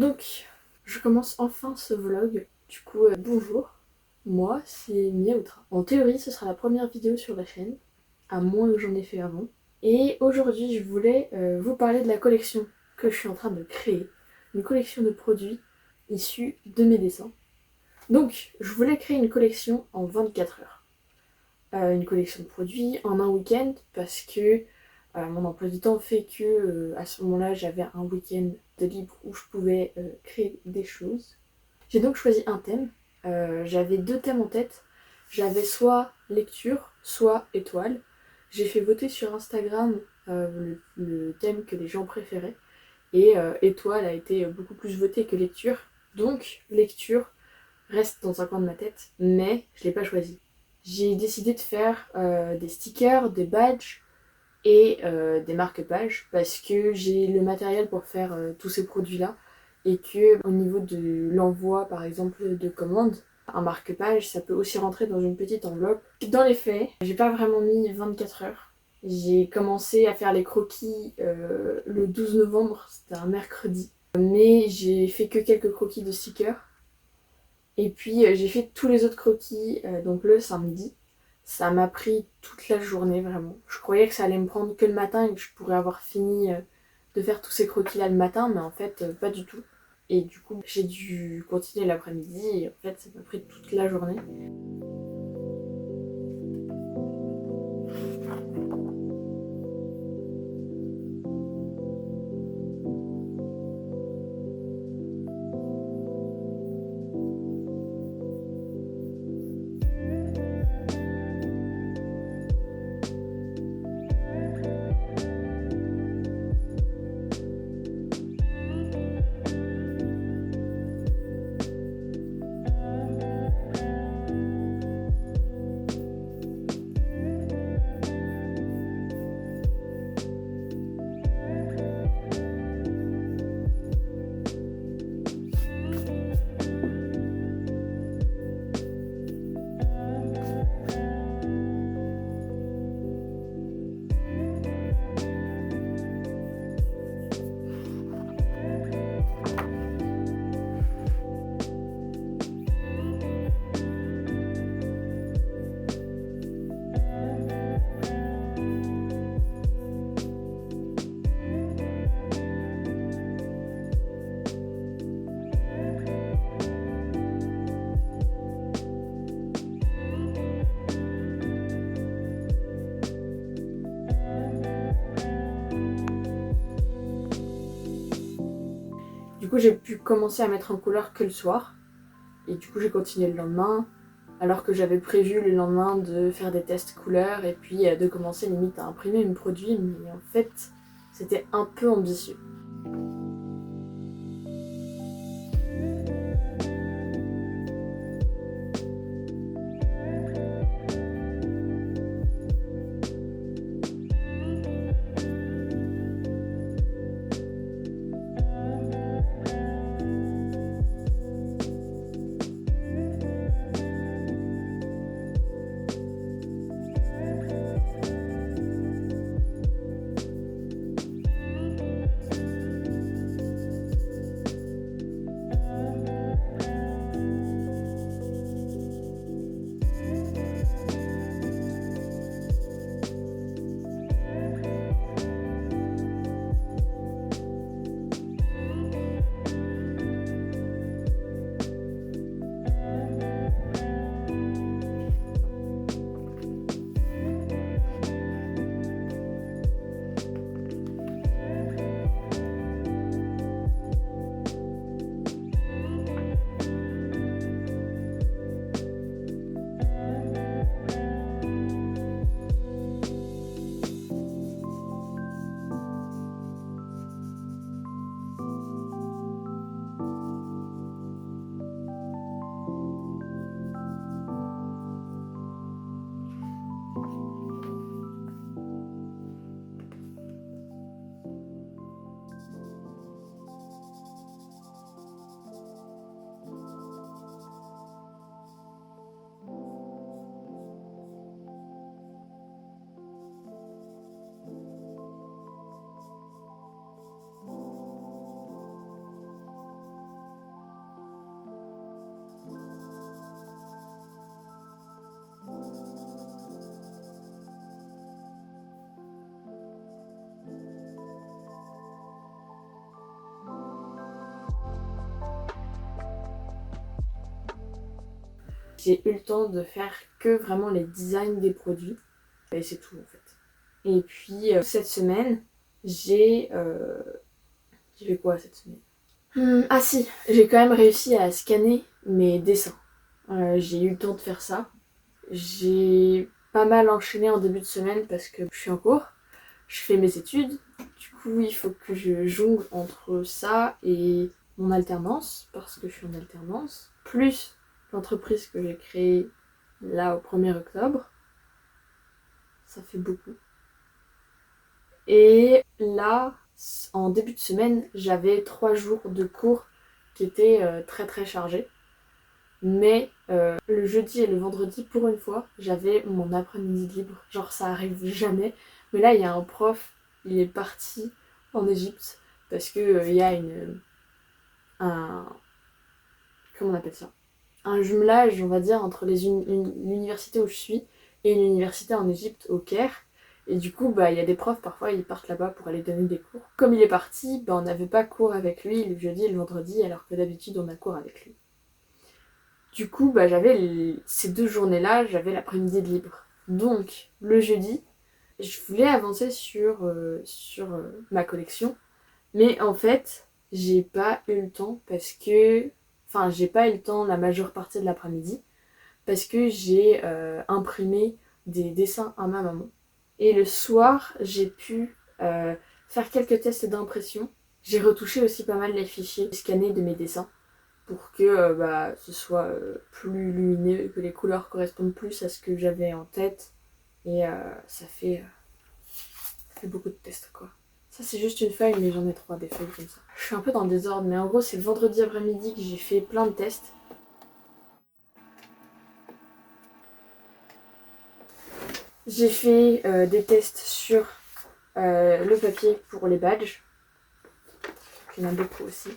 Donc, je commence enfin ce vlog. Du coup, bonjour. Moi, c'est Miaoutra. En théorie, ce sera la première vidéo sur la chaîne, à moins que j'en ai fait avant. Et aujourd'hui, je voulais vous parler de la collection que je suis en train de créer. Une collection de produits issus de mes dessins. Donc, je voulais créer une collection en 24 heures. Une collection de produits en un week-end parce que mon emploi du temps fait que à ce moment-là j'avais un week-end de libre où je pouvais créer des choses. J'ai donc choisi un thème. J'avais deux thèmes en tête. J'avais soit lecture, soit étoile. J'ai fait voter sur Instagram le thème que les gens préféraient. Et étoile a été beaucoup plus voté que lecture. Donc lecture reste dans un coin de ma tête, mais je l'ai pas choisi. J'ai décidé de faire des stickers, des badges et des marque-pages parce que j'ai le matériel pour faire tous ces produits-là et que au niveau de l'envoi par exemple de commandes, un marque-page ça peut aussi rentrer dans une petite enveloppe. Dans les faits, j'ai pas vraiment mis 24 heures. J'ai commencé à faire les croquis le 12 novembre, c'était un mercredi. Mais j'ai fait que quelques croquis de stickers. Et puis j'ai fait tous les autres croquis donc le samedi. Ça m'a pris toute la journée vraiment. Je croyais que ça allait me prendre que le matin et que je pourrais avoir fini de faire tous ces croquis là le matin, mais en fait pas du tout. Et du coup j'ai dû continuer l'après-midi et en fait ça m'a pris toute la journée. Du coup j'ai pu commencer à mettre en couleur que le soir. Et du coup j'ai continué le lendemain, alors que j'avais prévu le lendemain de faire des tests couleurs et puis de commencer limite à imprimer mes produits, mais en fait c'était un peu ambitieux. J'ai eu le temps de faire que vraiment les designs des produits. Et c'est tout en fait. Et puis cette semaine, j'ai fait quoi cette semaine? Ah si, j'ai quand même réussi à scanner mes dessins. J'ai eu le temps de faire ça. J'ai pas mal enchaîné en début de semaine parce que je suis en cours, je fais mes études. Du coup, il faut que je jongle entre ça et mon alternance, parce que je suis en alternance, plus l'entreprise que j'ai créée là au 1er octobre. Ça fait beaucoup. Et là, en début de semaine, j'avais 3 jours de cours qui étaient très très chargés. Mais le jeudi et le vendredi, pour une fois, j'avais mon après-midi libre. Genre ça arrive jamais. Mais là, il y a un prof, il est parti en Égypte parce que il y a un... Comment on appelle ça? Un jumelage, on va dire, entre l'université où je suis et une université en Égypte, au Caire. Et du coup, il y a des profs, parfois, ils partent là-bas pour aller donner des cours. Comme il est parti, on n'avait pas cours avec lui le jeudi et le vendredi, alors que d'habitude, on a cours avec lui. Du coup, j'avais ces 2 journées-là, j'avais l'après-midi de libre. Donc, le jeudi, je voulais avancer sur ma collection. Mais en fait, j'ai pas eu le temps parce que... Enfin, j'ai pas eu le temps la majeure partie de l'après-midi parce que j'ai imprimé des dessins à ma maman. Et le soir, j'ai pu faire quelques tests d'impression. J'ai retouché aussi pas mal les fichiers scannés de mes dessins pour que ce soit plus lumineux, que les couleurs correspondent plus à ce que j'avais en tête. Et ça fait beaucoup de tests quoi. Ça c'est juste une feuille, mais j'en ai 3 des feuilles comme ça. Je suis un peu dans le désordre, mais en gros c'est le vendredi après-midi que j'ai fait plein de tests. J'ai fait des tests sur le papier pour les badges. Il y en a beaucoup aussi.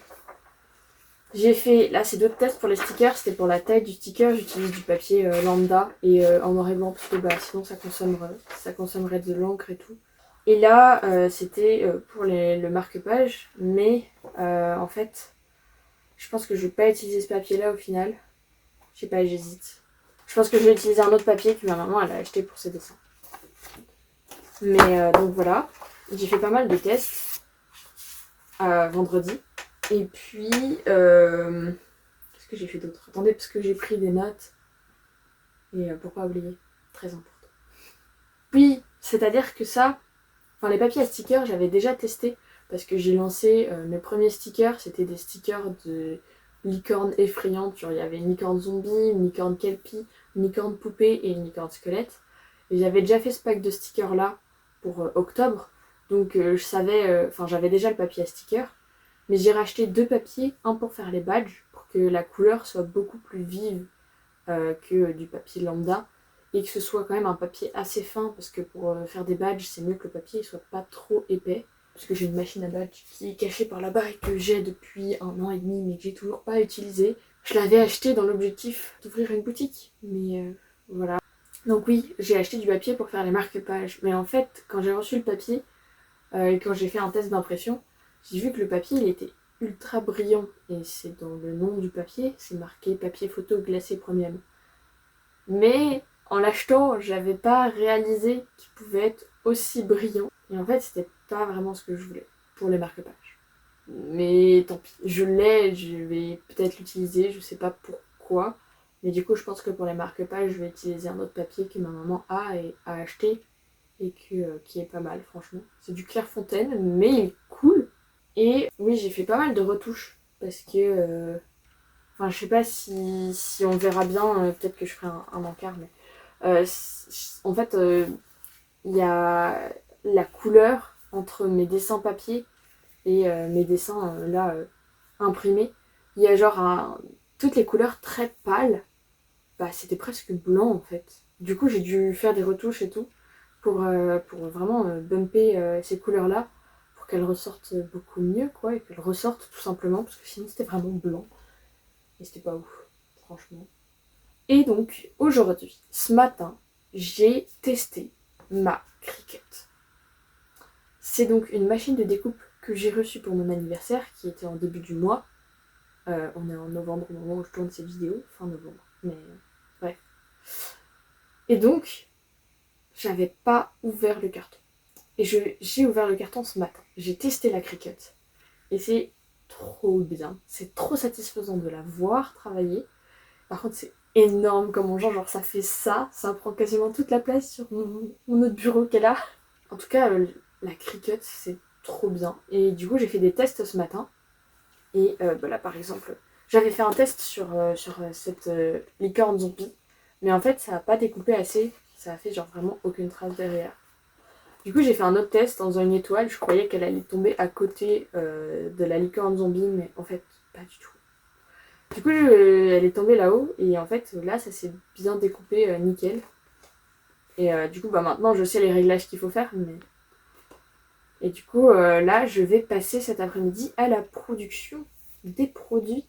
J'ai fait, là c'est d'autres tests pour les stickers, c'était pour la taille du sticker, j'utilise du papier lambda et en noir et blanc parce que sinon ça consommerait de l'encre et tout. Et là c'était pour le marque-page, mais en fait je pense que je vais pas utiliser ce papier là au final. Je sais pas, j'hésite. Je pense que je vais utiliser un autre papier que ma maman elle a acheté pour ses dessins. Mais donc voilà, j'ai fait pas mal de tests vendredi. Et puis, qu'est-ce que j'ai fait d'autre? Attendez, parce que j'ai pris des notes. Et pourquoi oublier? Très important. Oui, c'est-à-dire que ça, enfin les papiers à stickers, j'avais déjà testé. Parce que j'ai lancé mes premiers stickers, c'était des stickers de licornes effrayantes. Genre il y avait une licorne zombie, une licorne kelpie, une licorne poupée et une licorne squelette. Et j'avais déjà fait ce pack de stickers là pour octobre. Donc je savais, j'avais déjà le papier à stickers. Mais j'ai racheté 2 papiers, un pour faire les badges, pour que la couleur soit beaucoup plus vive que du papier lambda, et que ce soit quand même un papier assez fin, parce que pour faire des badges, c'est mieux que le papier ne soit pas trop épais, parce que j'ai une machine à badges qui est cachée par là-bas et que j'ai depuis 1 an et demi, mais que j'ai toujours pas utilisée. Je l'avais acheté dans l'objectif d'ouvrir une boutique, mais voilà. Donc oui, j'ai acheté du papier pour faire les marque-pages, mais en fait, quand j'ai reçu le papier, et quand j'ai fait un test d'impression, j'ai vu que le papier il était ultra brillant et c'est dans le nom du papier, c'est marqué papier photo glacé premium. Mais en l'achetant, j'avais pas réalisé qu'il pouvait être aussi brillant. Et en fait, c'était pas vraiment ce que je voulais pour les marque-pages. Mais tant pis, je l'ai, je vais peut-être l'utiliser, je sais pas pourquoi. Mais du coup, je pense que pour les marque-pages, je vais utiliser un autre papier que ma maman a acheté et qui est pas mal franchement. C'est du Clairefontaine mais il est cool. Et oui, j'ai fait pas mal de retouches parce que je sais pas si on verra bien, peut-être que je ferai un encart, mais en fait il y a la couleur entre mes dessins papier et mes dessins imprimés. Il y a toutes les couleurs très pâles, c'était presque blanc en fait. Du coup j'ai dû faire des retouches et tout pour vraiment bumper ces couleurs-là, pour qu'elles ressortent beaucoup mieux, quoi, et qu'elles ressortent tout simplement, parce que sinon c'était vraiment blanc, et c'était pas ouf, franchement. Et donc, aujourd'hui, ce matin, j'ai testé ma Cricut. C'est donc une machine de découpe que j'ai reçue pour mon anniversaire, qui était en début du mois. On est en novembre au moment où je tourne cette vidéo, fin novembre, mais Et donc, j'avais pas ouvert le carton. Et j'ai ouvert le carton ce matin. J'ai testé la Cricut. Et c'est trop bien. C'est trop satisfaisant de la voir travailler. Par contre, c'est énorme comme on genre ça fait ça. Ça prend quasiment toute la place sur mon autre bureau qu'elle a. En tout cas, la Cricut, c'est trop bien. Et du coup, j'ai fait des tests ce matin. Et là, par exemple, j'avais fait un test sur cette licorne zombie. Mais en fait, ça n'a pas découpé assez. Ça a fait genre vraiment aucune trace derrière. Du coup, j'ai fait un autre test dans une étoile. Je croyais qu'elle allait tomber à côté de la licorne zombie, mais en fait, pas du tout. Du coup, elle est tombée là-haut, et en fait, là, ça s'est bien découpé nickel. Et du coup, maintenant, je sais les réglages qu'il faut faire, mais... Et du coup, là, je vais passer cet après-midi à la production des produits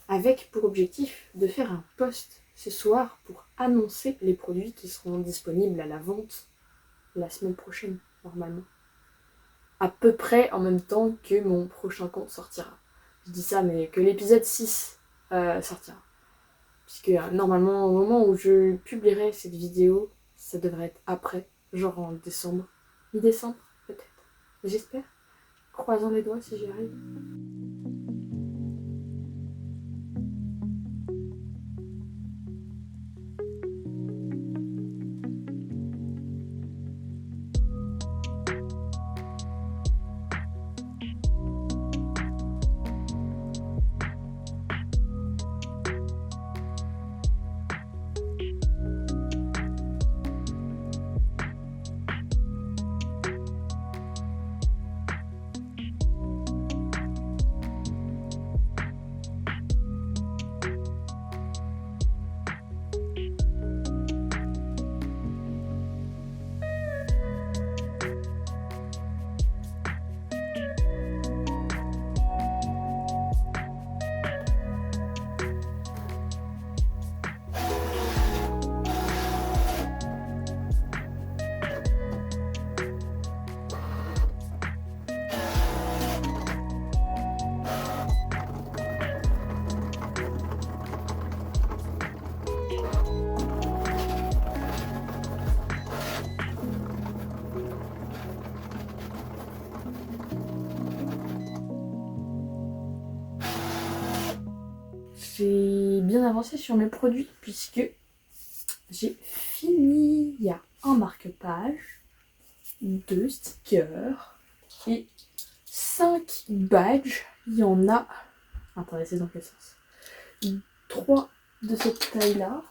avec pour objectif de faire un post ce soir pour annoncer les produits qui seront disponibles à la vente la semaine prochaine, normalement. À peu près en même temps que mon prochain compte sortira. Je dis ça, mais que l'épisode 6 sortira. Puisque normalement, au moment où je publierai cette vidéo, ça devrait être après, genre en décembre. Mi-décembre, peut-être. J'espère. Croisons les doigts si j'y arrive. J'ai bien avancé sur mes produits puisque j'ai fini. Il y a un marque-page, 2 stickers et 5 badges. Il y en a... Attendez, c'est dans quel sens? 3 de cette taille-là.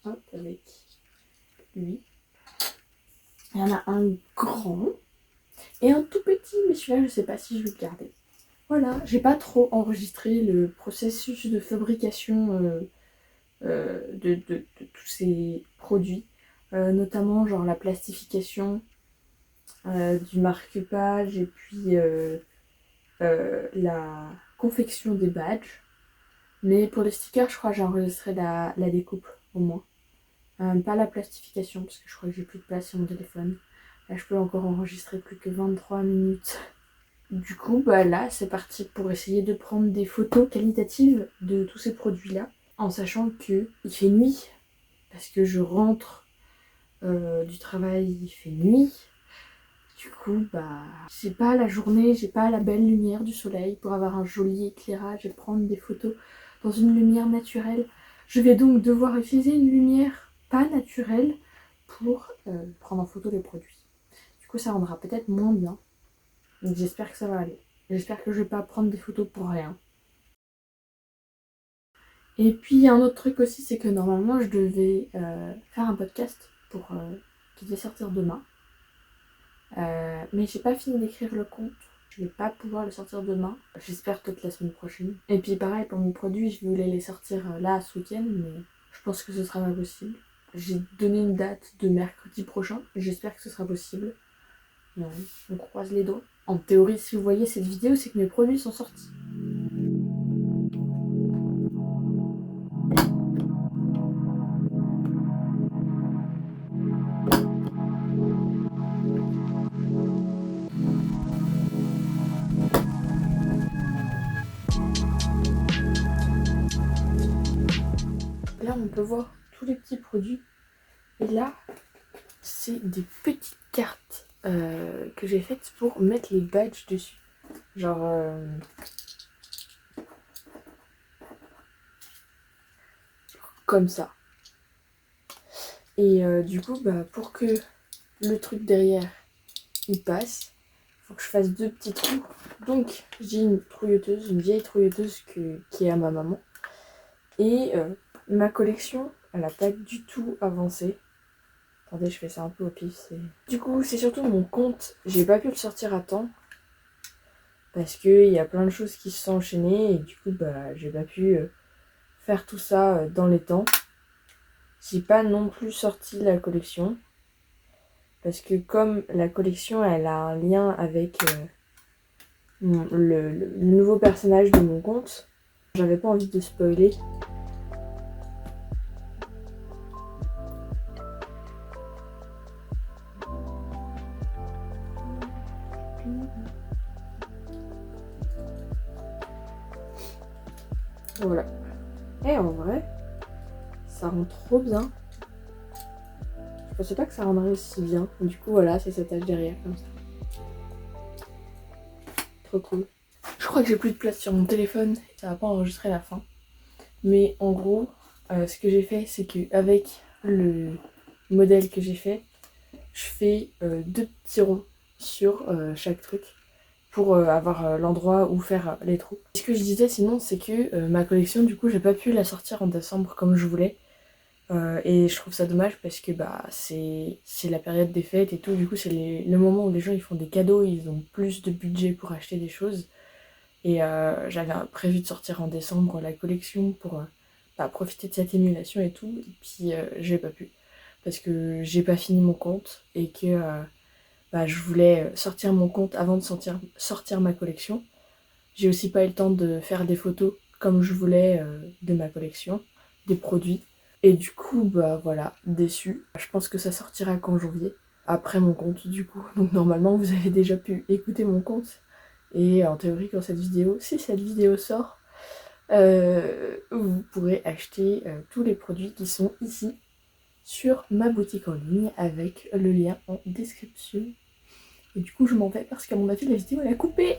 Hop, avec lui. Il y en a un grand et un tout petit, mais celui-là, je sais pas si je vais le garder. Voilà, j'ai pas trop enregistré le processus de fabrication de tous ces produits, notamment genre la plastification du marque-page et puis la confection des badges. Mais pour les stickers, je crois que j'ai enregistré la découpe au moins. Pas la plastification parce que je crois que j'ai plus de place sur mon téléphone. Là, je peux encore enregistrer plus que 23 minutes. Du coup, là, c'est parti pour essayer de prendre des photos qualitatives de tous ces produits-là, en sachant que il fait nuit, parce que je rentre du travail, il fait nuit. Du coup, j'ai pas la journée, j'ai pas la belle lumière du soleil pour avoir un joli éclairage et prendre des photos dans une lumière naturelle. Je vais donc devoir utiliser une lumière pas naturelle pour prendre en photo les produits. Du coup, ça rendra peut-être moins bien. Donc j'espère que ça va aller. J'espère que je vais pas prendre des photos pour rien. Et puis il y a un autre truc aussi, c'est que normalement je devais faire un podcast qui devait sortir demain. Mais j'ai pas fini d'écrire le compte. Je vais pas pouvoir le sortir demain. J'espère peut-être la semaine prochaine. Et puis pareil pour mes produits, je voulais les sortir là ce week-end, mais je pense que ce sera pas possible. J'ai donné une date de mercredi prochain. J'espère que ce sera possible. On croise les doigts. En théorie, si vous voyez cette vidéo, c'est que mes produits sont sortis. Là, on peut voir tous les petits produits. Et là, c'est des petites cartes que j'ai faites pour mettre les badges dessus. Genre comme ça. Et du coup, bah, pour que le truc derrière il passe, faut que je fasse 2 petits trous. Donc j'ai une trouilleuse, une vieille trouilleuse qui est à ma maman. Et ma collection, elle n'a pas du tout avancé. Attendez, je fais ça un peu au pif. Du coup, c'est surtout mon compte. J'ai pas pu le sortir à temps. Parce qu'il y a plein de choses qui se sont enchaînées. Et du coup, bah, j'ai pas pu faire tout ça dans les temps. J'ai pas non plus sorti la collection. Parce que comme la collection, elle a un lien avec le nouveau personnage de mon compte, j'avais pas envie de spoiler. Voilà. Et en vrai, ça rend trop bien. Je pensais pas que ça rendrait aussi bien. Du coup, voilà, c'est cette tache derrière, comme ça. Trop cool. Je crois que j'ai plus de place sur mon téléphone. Ça va pas enregistrer la fin. Mais en gros, ce que j'ai fait, c'est qu'avec le modèle que j'ai fait, je fais 2 petits ronds sur chaque truc pour avoir l'endroit où faire les trous. Ce que je disais sinon, c'est que ma collection, du coup, j'ai pas pu la sortir en décembre comme je voulais. Et je trouve ça dommage parce que bah, c'est la période des fêtes et tout. Du coup, c'est le moment où les gens ils font des cadeaux, ils ont plus de budget pour acheter des choses. Et j'avais prévu de sortir en décembre la collection pour bah, profiter de cette émulation et tout. Et puis j'ai pas pu parce que j'ai pas fini mon compte et que bah, je voulais sortir mon compte avant de sortir ma collection. J'ai aussi pas eu le temps de faire des photos comme je voulais de ma collection, des produits. Et du coup, bah voilà, déçue. Je pense que ça sortira qu'en janvier, après mon compte du coup. Donc normalement, vous avez déjà pu écouter mon compte. Et en théorie, quand si cette vidéo sort, vous pourrez acheter tous les produits qui sont ici sur ma boutique en ligne avec le lien en description. Et du coup, je m'en vais parce qu'à mon avis, la vidéo elle a coupé.